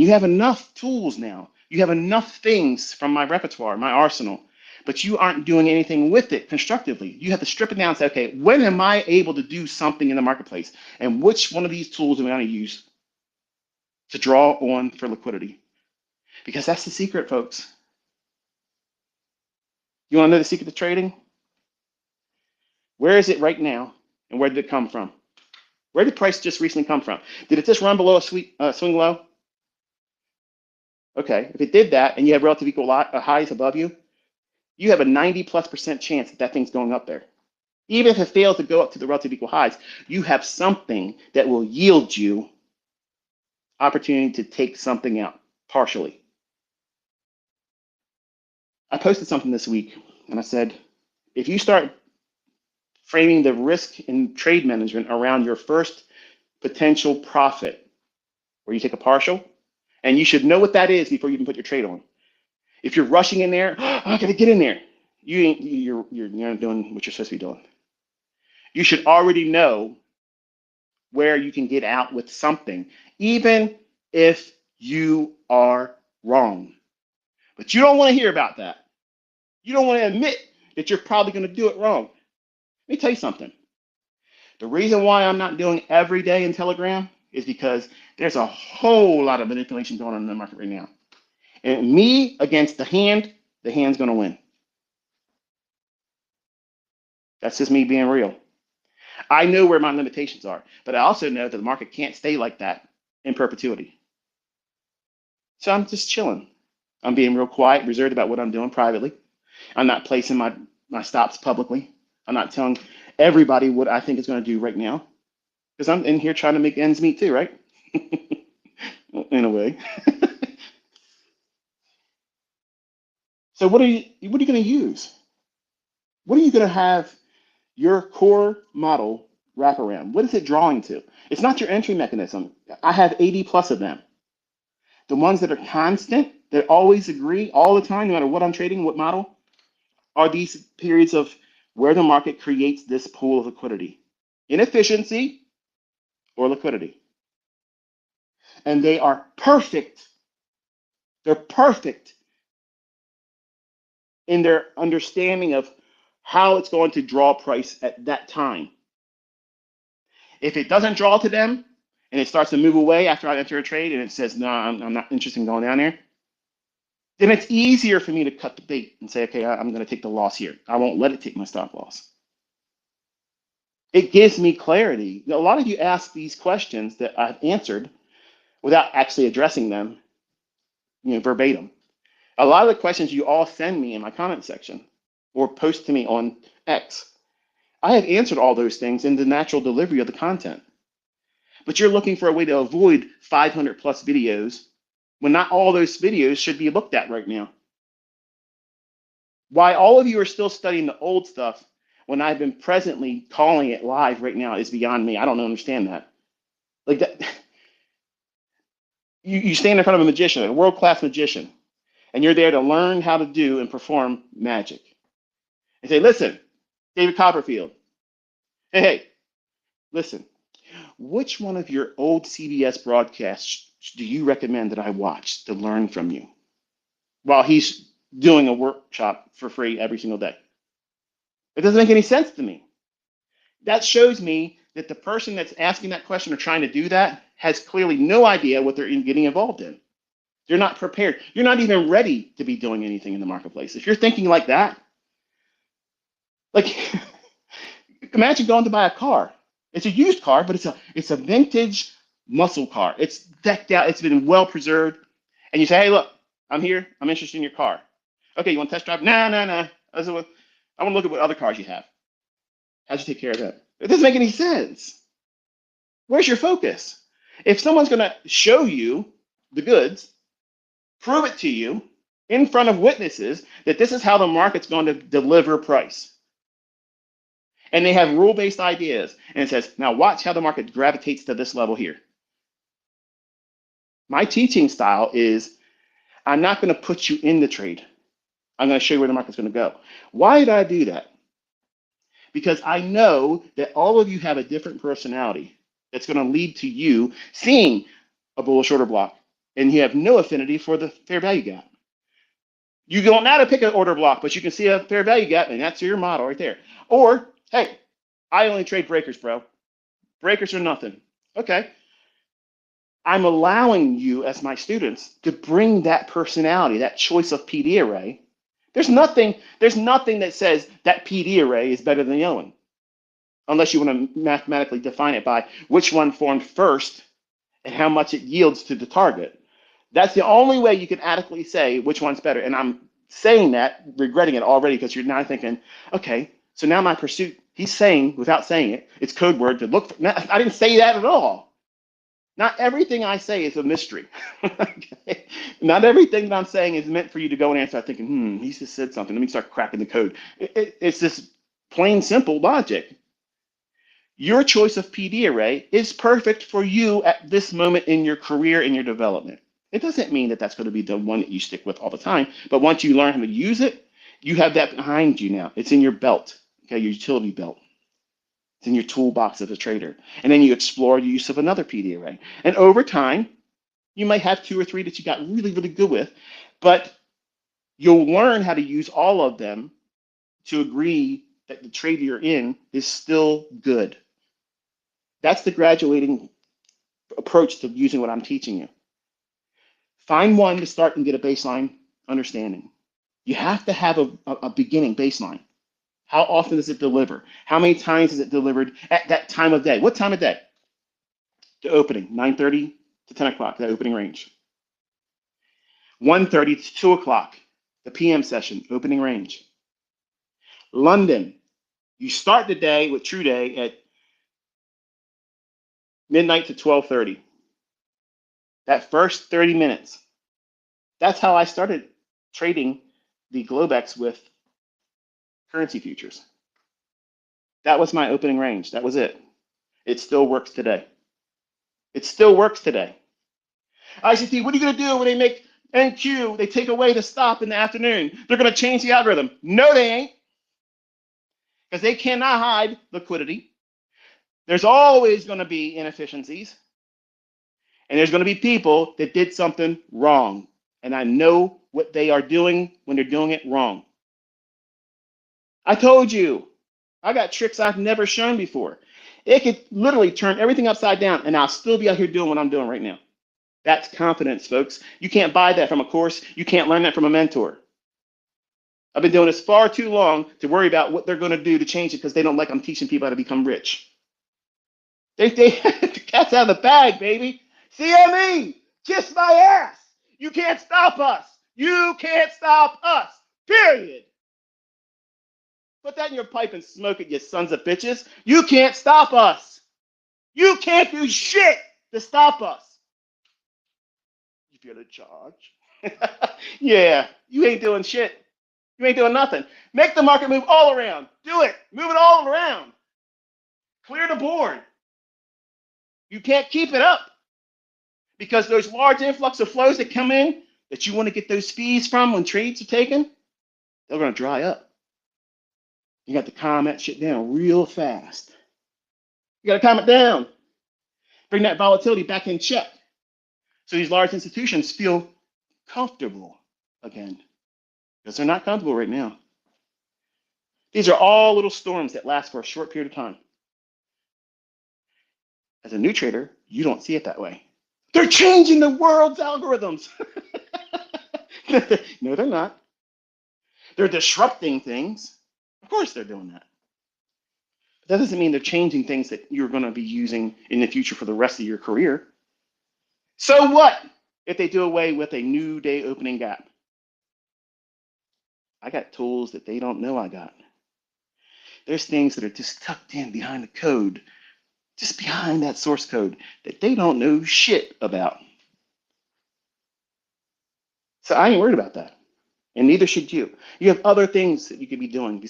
You have enough tools now. You have enough things from my repertoire, my arsenal, but you aren't doing anything with it constructively. You have to strip it down and say, okay, when am I able to do something in the marketplace? And which one of these tools am I going to use to draw on for liquidity? Because that's the secret, folks. You want to know the secret to trading? Where is it right now, and where did it come from? Where did price just recently come from? Did it just run below a swing low? Okay, if it did that and you have relative equal highs above you, you have a 90+% chance that that thing's going up there. Even if it fails to go up to the relative equal highs, you have something that will yield you opportunity to take something out partially. I posted something this week and I said, if you start framing the risk in trade management around your first potential profit, where you take a partial, and you should know what that is before you even put your trade on. If you're rushing in there, oh, I gotta get in there. You're not doing what you're supposed to be doing. You should already know where you can get out with something, even if you are wrong. But you don't want to hear about that. You don't want to admit that you're probably going to do it wrong. Let me tell you something. The reason why I'm not doing every day in Telegram is because there's a whole lot of manipulation going on in the market right now. And me against the hand's going to win. That's just me being real. I know where my limitations are, but I also know that the market can't stay like that in perpetuity. So I'm just chilling. I'm being real quiet, reserved about what I'm doing privately. I'm not placing my stops publicly. I'm not telling everybody what I think it's going to do right now, because I'm in here trying to make ends meet too, right? In a way. So what are you going to use? What are you going to have your core model wrap around? What is it drawing to? It's not your entry mechanism. I have 80 plus of them. The ones that are constant, that always agree all the time, no matter what I'm trading, what model, are these periods of where the market creates this pool of liquidity. Inefficiency or liquidity. And they are perfect. They're perfect in their understanding of how it's going to draw price at that time. If it doesn't draw to them and it starts to move away after I enter a trade and it says, no, I'm not interested in going down there, then it's easier for me to cut the bait and say, okay, I'm going to take the loss here. I won't let it take my stop loss. It gives me clarity. A lot of you ask these questions that I've answered without actually addressing them, verbatim. A lot of the questions you all send me in my comment section or post to me on X, I have answered all those things in the natural delivery of the content. But you're looking for a way to avoid 500 plus videos when not all those videos should be looked at right now. Why all of you are still studying the old stuff when I've been presently calling it live right now is beyond me. I don't understand that. Like that, you stand in front of a magician, a world-class magician, and you're there to learn how to do and perform magic. And say, listen, David Copperfield, hey, listen, which one of your old CBS broadcasts do you recommend that I watch to learn from you while he's doing a workshop for free every single day? It doesn't make any sense to me. That shows me that the person that's asking that question or trying to do that has clearly no idea what they're getting involved in. They're not prepared. You're not even ready to be doing anything in the marketplace. If you're thinking like that, like imagine going to buy a car. It's a used car, but it's a vintage muscle car. It's decked out. It's been well preserved. And you say, hey, look, I'm here. I'm interested in your car. Okay, you want to test drive? Nah. I want to look at what other cars you have. How'd you take care of that? It doesn't make any sense. Where's your focus? If someone's going to show you the goods, prove it to you in front of witnesses that this is how the market's going to deliver price. And they have rule-based ideas. And it says, now watch how the market gravitates to this level here. My teaching style is, I'm not going to put you in the trade. I'm going to show you where the market's going to go. Why did I do that? Because I know that all of you have a different personality that's going to lead to you seeing a bullish order block and you have no affinity for the fair value gap. You don't know how to pick an order block, but you can see a fair value gap, and that's your model right there. Or, hey, I only trade breakers, bro. Breakers are nothing. Okay. I'm allowing you as my students to bring that personality, that choice of PD array. There's nothing that says that PD array is better than the other one, unless you want to mathematically define it by which one formed first and how much it yields to the target. That's the only way you can adequately say which one's better. And I'm saying that, regretting it already, because you're now thinking, okay, so now my pursuit, he's saying, without saying it, it's code word to look for. I didn't say that at all. Not everything I say is a mystery. Okay? Not everything that I'm saying is meant for you to go in and start thinking, he just said something. Let me start cracking the code. It's this plain, simple logic. Your choice of PD array is perfect for you at this moment in your career and your development. It doesn't mean that that's going to be the one that you stick with all the time, but once you learn how to use it, you have that behind you now. It's in your belt, okay, your utility belt. It's in your toolbox as a trader. And then you explore the use of another PD array. And over time, you might have 2 or 3 that you got really, really good with, but you'll learn how to use all of them to agree that the trade you're in is still good. That's the graduating approach to using what I'm teaching you. Find one to start and get a baseline understanding. You have to have a beginning baseline. How often does it deliver? How many times is it delivered at that time of day? What time of day? The opening, 9:30 to 10 o'clock, that opening range. 1:30 to 2 o'clock, the PM session, opening range. London, you start the day with true day at midnight to 12:30. That first 30 minutes. That's how I started trading the Globex with currency futures. That was my opening range. That was it. It still works today. It still works today. ICT, what are you going to do when they make NQ? They take away the stop in the afternoon. They're going to change the algorithm. No, they ain't. Because they cannot hide liquidity. There's always going to be inefficiencies. And there's going to be people that did something wrong. And I know what they are doing when they're doing it wrong. I told you, I got tricks I've never shown before. It could literally turn everything upside down, and I'll still be out here doing what I'm doing right now. That's confidence, folks. You can't buy that from a course. You can't learn that from a mentor. I've been doing this far too long to worry about what they're going to do to change it because they don't like I'm teaching people how to become rich. The cat's out of the bag, baby. CME, kiss my ass. You can't stop us. You can't stop us, period. Put that in your pipe and smoke it, you sons of bitches. You can't stop us. You can't do shit to stop us. You feel the charge? Yeah, you ain't doing shit. You ain't doing nothing. Make the market move all around. Do it. Move it all around. Clear the board. You can't keep it up because those large influx of flows that come in that you want to get those fees from when trades are taken, they're going to dry up. You got to calm that shit down real fast. You got to calm it down. Bring that volatility back in check. So these large institutions feel comfortable again because they're not comfortable right now. These are all little storms that last for a short period of time. As a new trader, you don't see it that way. They're changing the world's algorithms. No, they're not. They're disrupting things. Of course they're doing that. But that doesn't mean they're changing things that you're going to be using in the future for the rest of your career. So what if they do away with a new day opening gap? I got tools that they don't know I got. There's things that are just tucked in behind the code, just behind that source code that they don't know shit about. So I ain't worried about that. And neither should you. You have other things that you could be doing besides